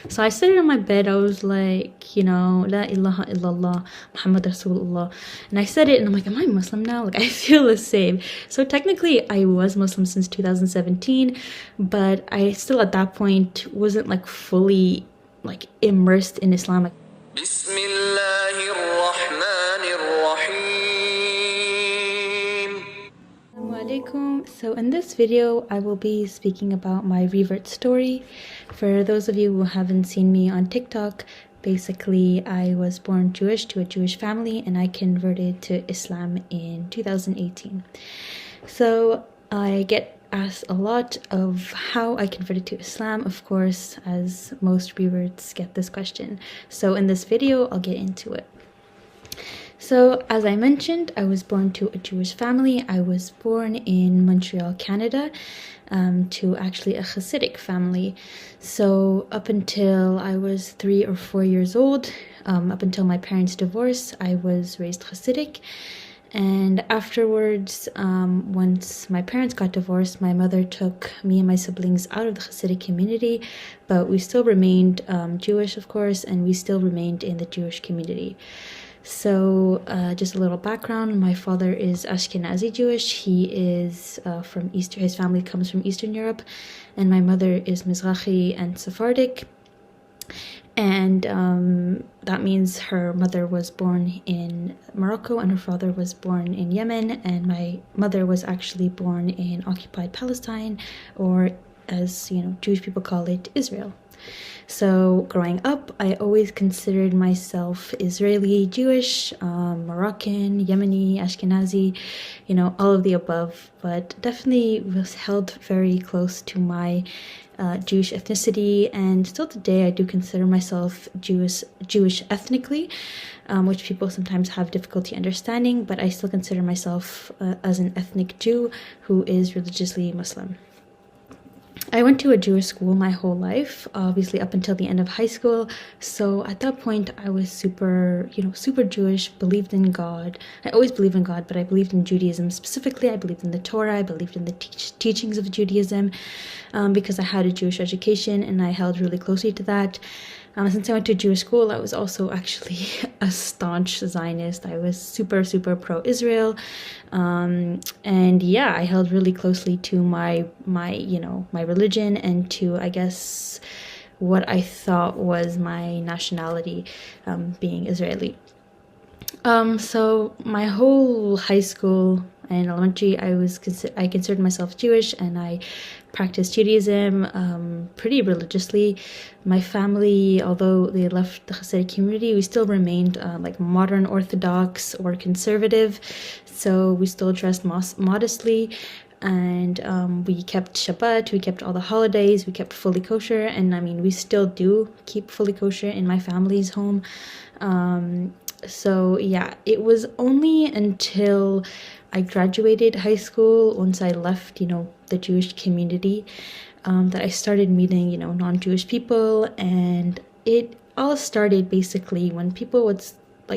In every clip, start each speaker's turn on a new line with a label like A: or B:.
A: So I sat on my bed, I was like, La ilaha illallah, Muhammad Rasulullah. And I said it and I'm like, am I Muslim now? Like, I feel the same. So technically I was Muslim since 2017, but I still at that point wasn't like fully like immersed in Islam. Assalamu'alaikum. So in this video, I will be speaking about my revert story. For those of you who haven't seen me on TikTok, basically I was born Jewish to a Jewish family and I converted to Islam in 2018. So I get asked a lot of how I converted to Islam, of course, as most reverts get this question. So in this video, I'll get into it. So, as I mentioned, I was born to a Jewish family. I was born in Montreal, Canada, to actually a Hasidic family. So, up until I was 3 or 4 years old, up until my parents' divorce, I was raised Hasidic. And afterwards, once my parents got divorced, my mother took me and my siblings out of the Hasidic community, but we still remained Jewish, of course, and we still remained in the Jewish community. So just a little background, my father is Ashkenazi Jewish. He is from Eastern, his family comes from Eastern Europe, and my mother is Mizrahi and Sephardic. And that means her mother was born in Morocco and her father was born in Yemen, and my mother was actually born in occupied Palestine, or as Jewish people call it, Israel. So growing up, I always considered myself Israeli Jewish, Moroccan, Yemeni, Ashkenazi, all of the above, but definitely was held very close to my Jewish ethnicity, and still today I do consider myself Jewish ethnically, which people sometimes have difficulty understanding, but I still consider myself as an ethnic Jew who is religiously Muslim. I went to a Jewish school my whole life, obviously up until the end of high school. So at that point, I was super Jewish, believed in God. I always believed in God, but I believed in Judaism specifically. I believed in the Torah. I believed in the teachings of Judaism because I had a Jewish education and I held really closely to that. Since I went to Jewish school, I was also actually a staunch Zionist. I was super pro-Israel, and yeah, I held really closely to my religion and to, I guess, what I thought was my nationality, being Israeli. So my whole high school and elementary, I considered myself Jewish, and I practiced Judaism pretty religiously. My family, although they left the Hasidic community, we still remained like modern Orthodox or conservative, so we still dressed modestly, and we kept Shabbat, we kept all the holidays, we kept fully kosher, and I mean, we still do keep fully kosher in my family's home. So yeah, it was only until I graduated high school, once I left, the Jewish community, that I started meeting, non-Jewish people. And it all started basically when people would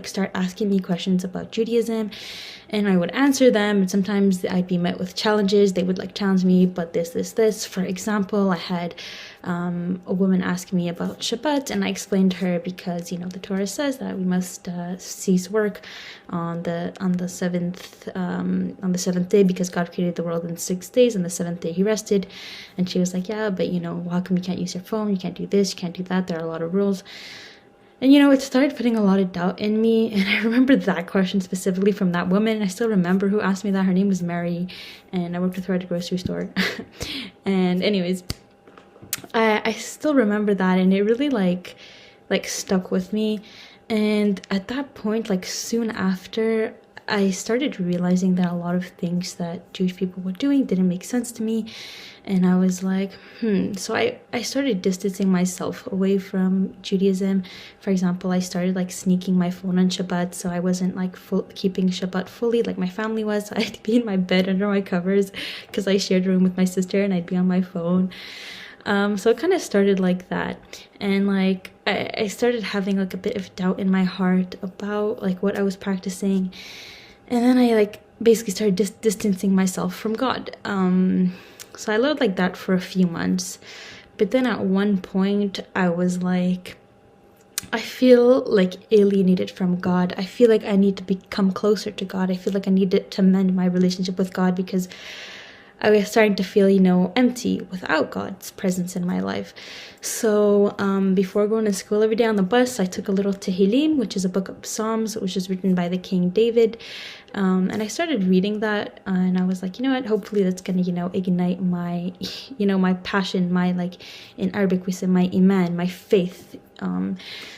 A: start asking me questions about Judaism, and I would answer them, and sometimes I'd be met with challenges. They would challenge me, but this. For example, I had a woman ask me about Shabbat, and I explained to her because the Torah says that we must cease work on the seventh day, because God created the world in 6 days, and the seventh day He rested. And she was like, yeah, but how come you can't use your phone? You can't do this, you can't do that. There are a lot of rules. And it started putting a lot of doubt in me, and I remember that question specifically from that woman. I still remember who asked me that. Her name was Mary, and I worked with her at a grocery store. And anyways, I still remember that, and it really like stuck with me. And at that point, soon after, I started realizing that a lot of things that Jewish people were doing didn't make sense to me. And I was like, So I started distancing myself away from Judaism. For example, I started sneaking my phone on Shabbat, so I wasn't keeping Shabbat fully like my family was. So I'd be in my bed under my covers because I shared a room with my sister, and I'd be on my phone. So it kind of started like that, and I started having a bit of doubt in my heart about what I was practicing, and then I basically started distancing myself from God. So I lived like that for a few months But then at one point I was like, I feel like alienated from God. I feel like I need to become closer to God. I feel like I need to mend my relationship with God, because I was starting to feel, empty without God's presence in my life. So before going to school every day on the bus, I took a little Tehillim, which is a book of Psalms, which was written by the King David. And I started reading that, and I was like, you know what, hopefully that's going to, ignite my, my passion, my, like, in Arabic we say my iman, my faith.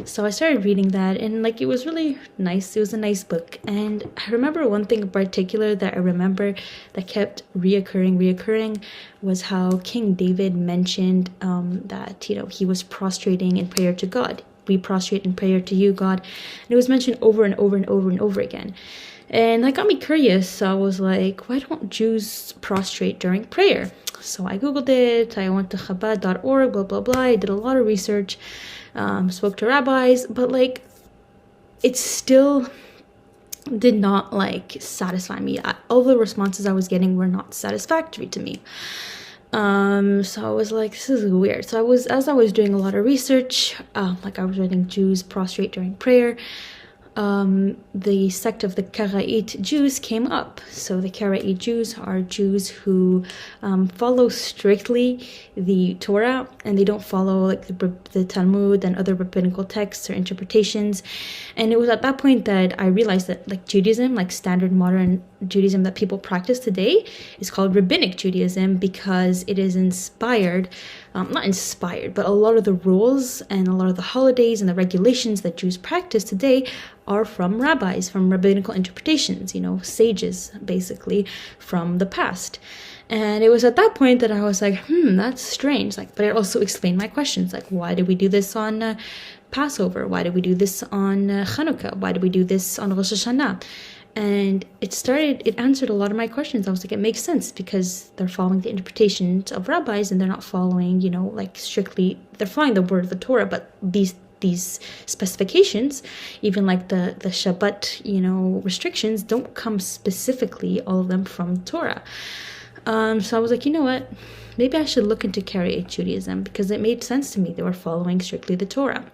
A: So I started reading that, and like, it was really nice. It was a nice book. And I remember one thing in particular that I remember that kept reoccurring was how King David mentioned that, he was prostrating in prayer to God. We prostrate in prayer to you, God. And it was mentioned over and over and over and over again. And that got me curious. So I was like, why don't Jews prostrate during prayer? So I Googled it. I went to Chabad.org, blah, blah, blah. I did a lot of research, spoke to rabbis, but like, it still did not like satisfy me. All the responses I was getting were not satisfactory to me. So I was like, this is weird. So as I was doing a lot of research, like I was reading Jews prostrate during prayer, the sect of the Karaite Jews came up. So the Karaite Jews are Jews who follow strictly the Torah, and they don't follow like the Talmud and other rabbinical texts or interpretations. And it was at that point that I realized that like Judaism, like standard modern Judaism that people practice today, is called Rabbinic Judaism, because it is inspired, not inspired, but a lot of the rules and a lot of the holidays and the regulations that Jews practice today are from rabbis, from rabbinical interpretations, sages basically from the past. And it was at that point that I was like, that's strange. Like, but it also explained my questions. Like, why did we do this on Passover? Why did we do this on Hanukkah? Why did we do this on Rosh Hashanah? And it answered a lot of my questions. I was like, it makes sense, because they're following the interpretations of rabbis, and they're not following, like strictly, they're following the word of the Torah, but these specifications, even like the Shabbat, restrictions, don't come specifically, all of them, from Torah. So I was like, you know what, maybe I should look into Karaite Judaism, because it made sense to me. They were following strictly the Torah.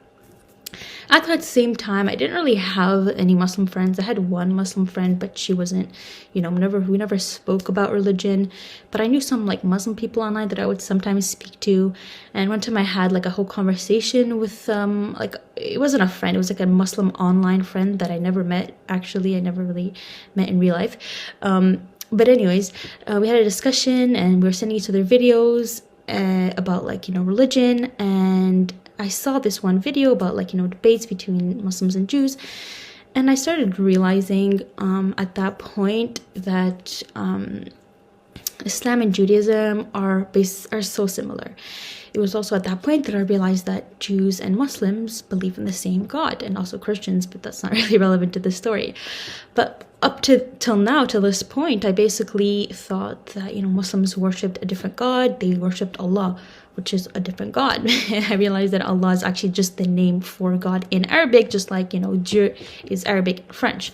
A: At that same time, I didn't really have any Muslim friends. I had one Muslim friend, but she wasn't, we never spoke about religion. But I knew some like Muslim people online that I would sometimes speak to. And one time I had like a whole conversation with, like, it wasn't a friend, it was like a Muslim online friend that I never met. Actually, I never really met in real life. But anyways, we had a discussion, and we were sending each other videos about like, religion. And I saw this one video about like, debates between Muslims and Jews. And I started realizing at that point that Islam and Judaism are so similar. It was also at that point that I realized that Jews and Muslims believe in the same God, and also Christians, but that's not really relevant to this story. But up till now, to this point, I basically thought that, Muslims worshipped a different God. They worshipped Allah, which is a different God. I realized that Allah is actually just the name for God in Arabic, just like, Dieu is Arabic and French.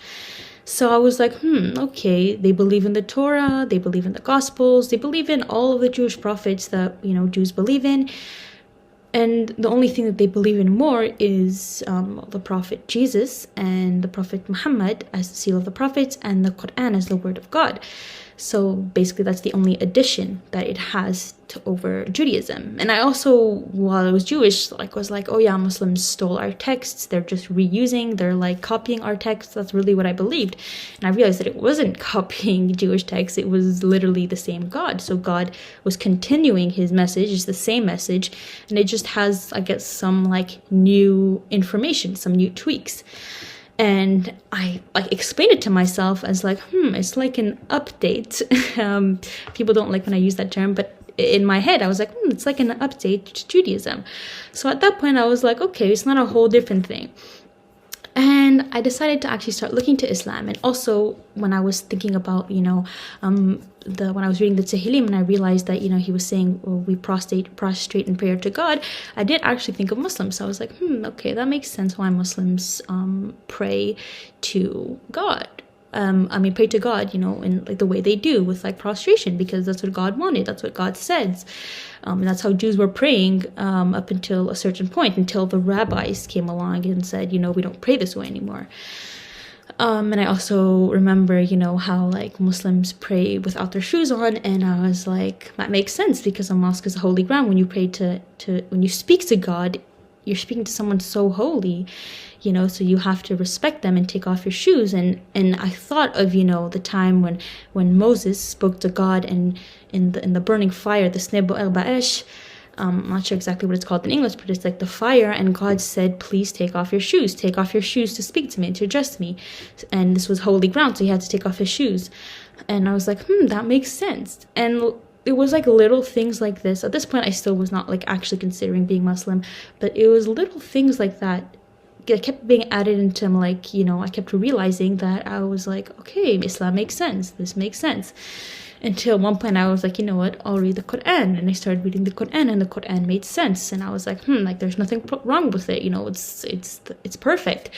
A: So I was like, okay, they believe in the Torah, they believe in the Gospels, they believe in all of the Jewish prophets that, Jews believe in. And the only thing that they believe in more is the Prophet Jesus and the Prophet Muhammad as the seal of the prophets, and the Quran as the word of God. So basically that's the only addition that it has to over Judaism. And I also, while I was Jewish, was like, oh yeah, Muslims stole our texts, they're just reusing, they're like copying our texts. That's really what I believed. And I realized that it wasn't copying Jewish texts, it was literally the same God. So God was continuing his message, it's the same message, and it just has, I guess, some like new information, some new tweaks. And I like explained it to myself as like, it's like an update. People don't like when I use that term, but in my head I was like, it's like an update to Judaism. So at that point I was like, okay, it's not a whole different thing. And I decided to actually start looking to Islam. And also when I was thinking about, when I was reading the Tehillim, and I realized that, he was saying, well, we prostrate in prayer to God, I did actually think of Muslims. So I was like, okay, that makes sense why Muslims pray to God. pray to God, in like the way they do, with like prostration, because that's what God wanted. That's what God says. And that's how Jews were praying up until a certain point, until the rabbis came along and said, we don't pray this way anymore. And I also remember, how like Muslims pray without their shoes on, and I was like, that makes sense, because a mosque is a holy ground. When you pray when you speak to God, you're speaking to someone so holy, so you have to respect them and take off your shoes. And I thought of, the time when Moses spoke to God and in the burning fire, the Snebo el Ba'esh. I'm not sure exactly what it's called in English, but it's like the fire, and God said, please take off your shoes to speak to me, to address me. And this was holy ground, so he had to take off his shoes. And I was like, that makes sense. And it was like little things like this. At this point, I still was not like actually considering being Muslim, but it was little things like that kept being added into, like, I kept realizing that I was like, okay, Islam makes sense, this makes sense. Until one point I was like, you know what, I'll read the Quran. And I started reading the Quran, and the Quran made sense. And I was like, like, there's nothing wrong with it. It's perfect.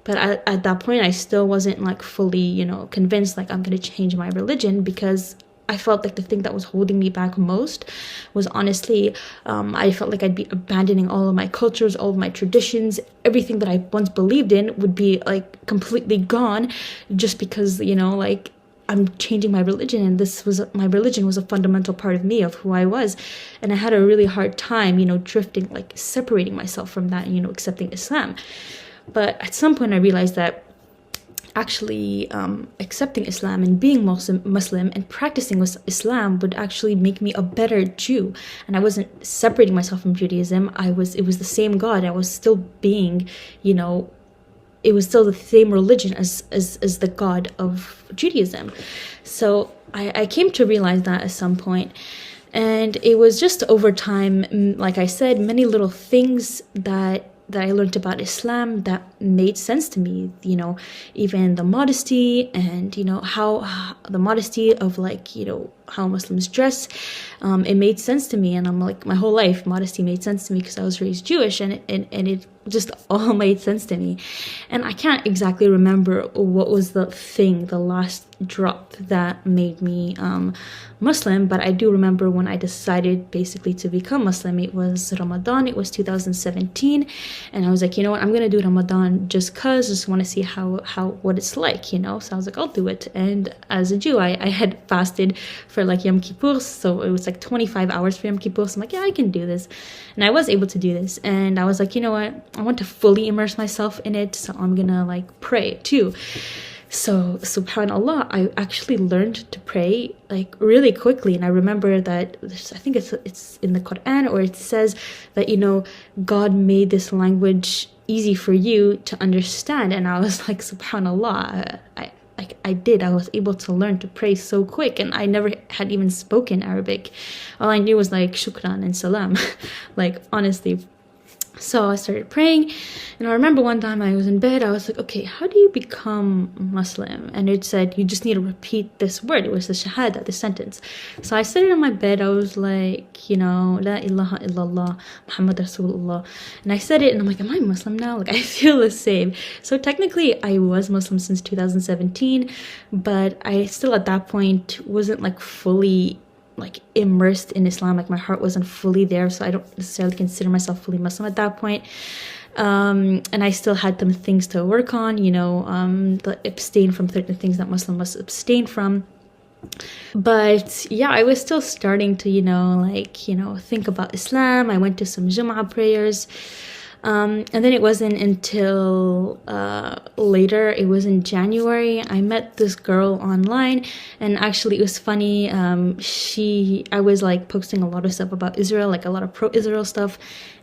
A: But at that point, I still wasn't like fully, convinced like I'm going to change my religion, because I felt like the thing that was holding me back most was, honestly, I felt like I'd be abandoning all of my cultures, all of my traditions. Everything that I once believed in would be like completely gone, just because, like, I'm changing my religion, and my religion was a fundamental part of me, of who I was. And I had a really hard time, drifting, like separating myself from that, accepting Islam. But at some point I realized that actually accepting Islam and being Muslim and practicing Islam would actually make me a better Jew. And I wasn't separating myself from Judaism. It was the same God. I was still being, it was still the same religion as the God of Judaism. So I came to realize that at some point. And it was just over time, like I said, many little things that I learned about Islam that made sense to me, even the modesty and, how the modesty of, like, how Muslims dress, it made sense to me. And I'm like, my whole life, modesty made sense to me because I was raised Jewish, and it just all made sense to me. And I can't exactly remember what was the last drop that made me Muslim, but I do remember when I decided basically to become Muslim. It was Ramadan, it was 2017, and I was like, I'm gonna do Ramadan just want to see what it's like, so I was like, I'll do it. And as a Jew, I had fasted for like Yom Kippur, so it was like 25 hours for Yom Kippur, so I'm like, yeah, I can do this. And I was able to do this, and I was like, what, I want to fully immerse myself in it, so I'm gonna like pray too. So subhanallah, I actually learned to pray like really quickly. And I remember that I think it's in the Quran, or it says that God made this language easy for you to understand. And I was like, subhanallah, I was able to learn to pray so quick, and I never had even spoken Arabic. All I knew was like shukran and salam, like, honestly. So I started praying, and I remember one time I was in bed, I was like, okay, how do you become Muslim? And it said, you just need to repeat this word. It was the shahada, the sentence. So I sat in my bed, I was like, La ilaha illallah, Muhammad Rasulullah. And I said it, and I'm like, am I Muslim now? Like, I feel the same. So technically, I was Muslim since 2017, but I still at that point wasn't like fully like immersed in Islam. Like, my heart wasn't fully there, so I don't necessarily consider myself fully Muslim at that point. And I still had some things to work on, abstain from certain things that Muslim must abstain from. But yeah, I was still starting to, think about Islam. I went to some Jum'ah prayers. And then it wasn't until later, it was in January, I met this girl online, and actually it was funny. I was like posting a lot of stuff about Israel, like a lot of pro-Israel stuff,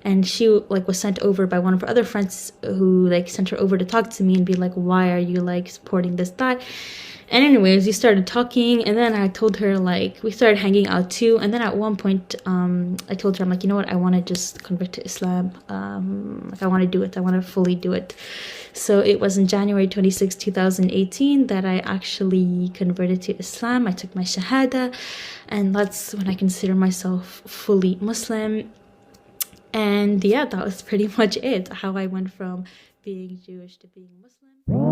A: and she like was sent over by one of her other friends who like sent her over to talk to me and be like, why are you like supporting this, that? And anyways, we started talking, and then I told her, like, we started hanging out too. And then at one point, I told her, I'm like, what, I want to just convert to Islam. Like, I want to do it. I want to fully do it. So it was in January 26, 2018 that I actually converted to Islam. I took my shahada, and that's when I consider myself fully Muslim. And yeah, that was pretty much it, how I went from being Jewish to being Muslim.